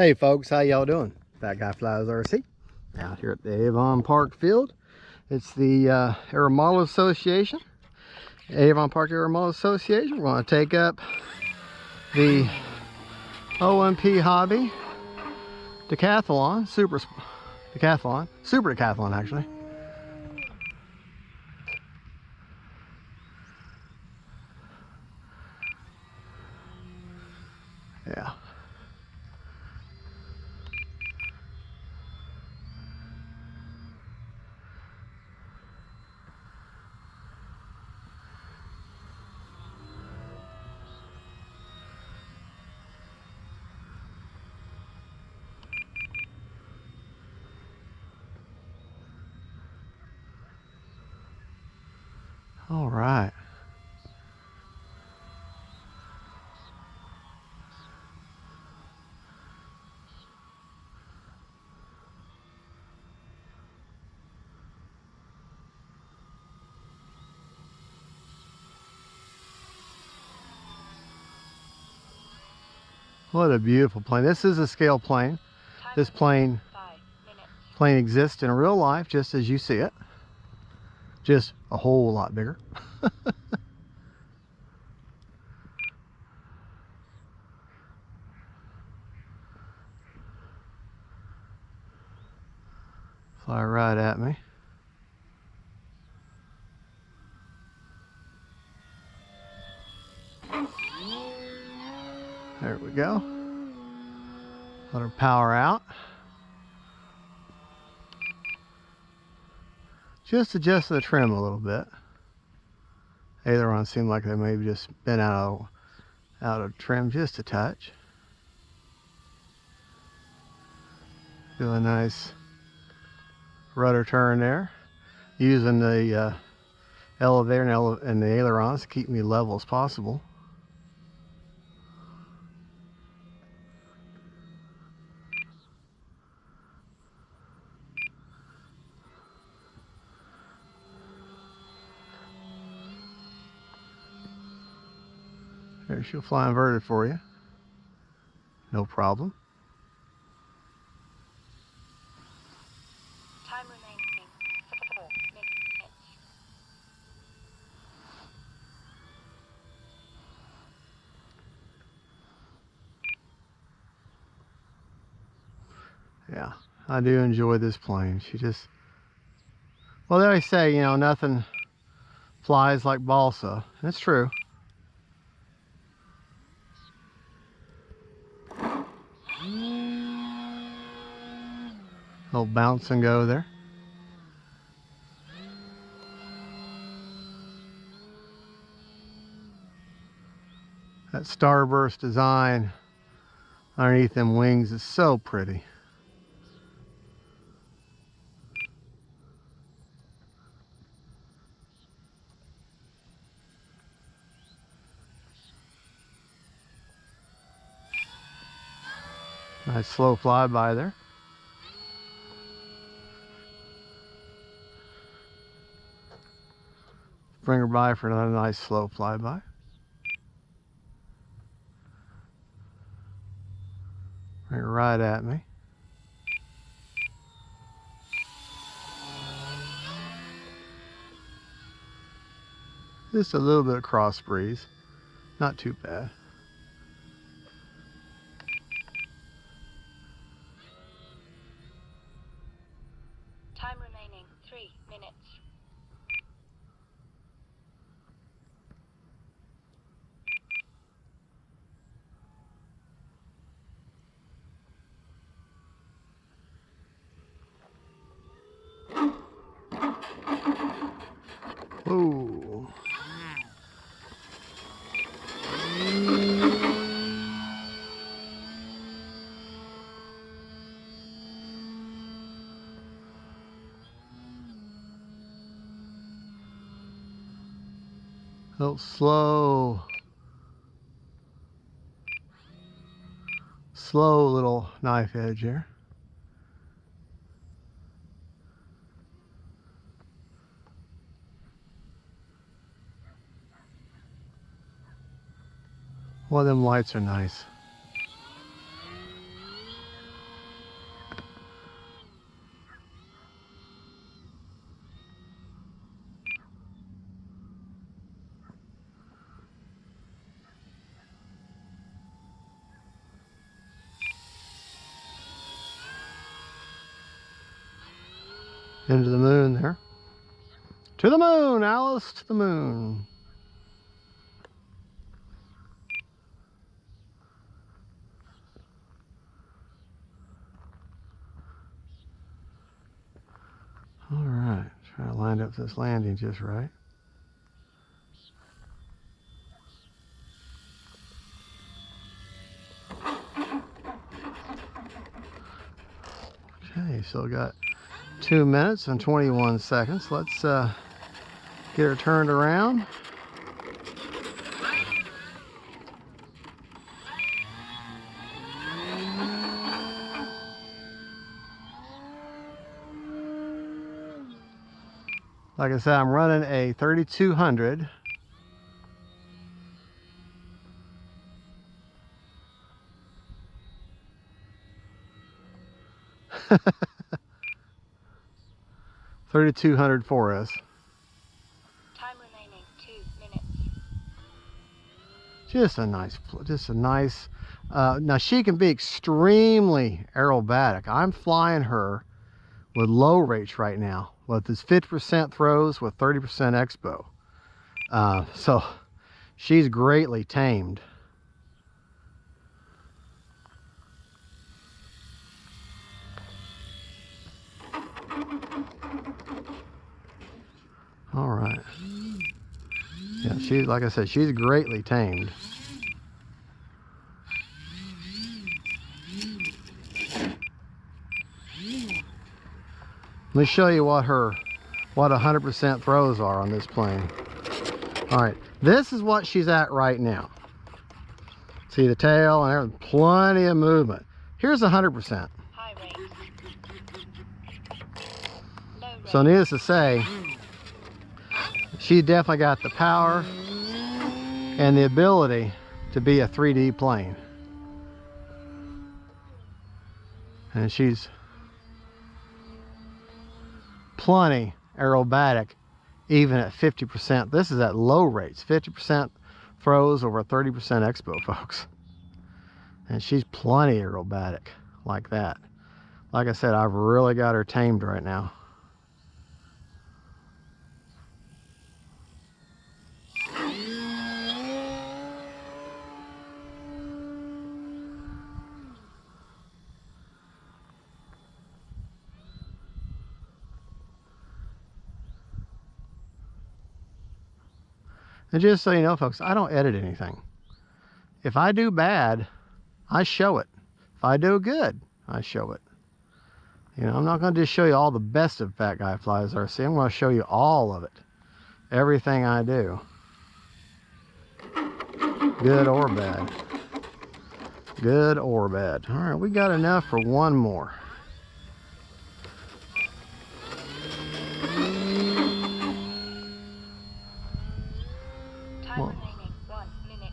Hey folks, how y'all doing? Fat Guy Flies RC out here at the Avon Park Field. It's the Aeromodel Association, Avon Park Aeromodel Association. We're going to take up the OMP Hobby Decathlon, Super Decathlon actually. Yeah. All right. What a beautiful plane. This is a scale plane. This plane exists in real life just as you see it. Just a whole lot bigger. Fly right at me. There we go. Let her power out. Just adjust the trim a little bit. Ailerons seem like they maybe just been out of trim just a touch. Do a nice rudder turn there. Using the elevator and the ailerons to keep me level as possible. There, she'll fly inverted for you. No problem. Time remaining 4 minutes. Yeah, I do enjoy this plane. She just, well, they always say, you know, nothing flies like balsa. That's true. Little bounce and go there. That starburst design underneath them wings is so pretty. Nice slow flyby there. Bring her by for another nice slow flyby. Bring her right at me. Just a little bit of cross breeze. Not too bad. Time remaining 3 minutes. Whoa. Oh, slow little knife edge here. Well, them lights are nice. Into the moon there. To the moon, Alice, to the moon. All right, try to line up this landing just right. Okay, so got 2 minutes and 21 seconds. Let's get her turned around. Like I said, I'm running a 3200. $3,200 for us. Time remaining 2 minutes. Just a nice. Now she can be extremely aerobatic. I'm flying her with low rates right now, with this 50% throws with 30% expo. So she's greatly tamed. All right. Yeah, she's, like I said, she's greatly tamed. Let me show you what 100% throws are on this plane. All right, this is what she's at right now. See the tail and everything, plenty of movement. Here's 100%. High rate. Low rate. So needless to say, she definitely got the power and the ability to be a 3D plane. And she's plenty aerobatic even at 50%. This is at low rates, 50% throws over 30% expo, folks. And she's plenty aerobatic like that. Like I said, I've really got her tamed right now. And just so you know, folks, I don't edit anything. If I do bad, I show it. If I do good, I show it. You know, I'm not going to just show you all the best of Fat Guy Flies RC. I'm going to show you all of it. Everything I do. Good or bad. Good or bad. All right, we got enough for one more. Time remaining 1 minute.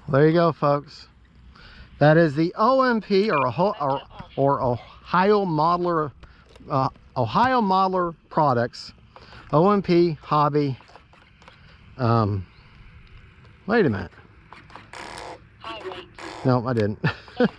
There you go, folks. That is the OMP or Ohio Modeler Products OMP Hobby. Wait a minute. High rate. No, I didn't. Low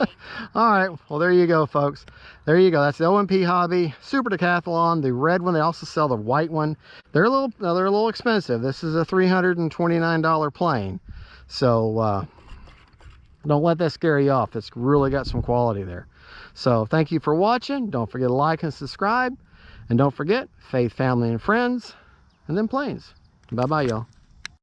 rate. All right, well, there you go, folks. There you go. That's the OMP Hobby Super Decathlon, the red one. They also sell the white one. They're a little expensive. This is a $329 plane, so don't let that scare you off. It's really got some quality there. So thank you for watching. Don't forget to like and subscribe, and don't forget faith, family, and friends, and then planes. Bye bye, y'all.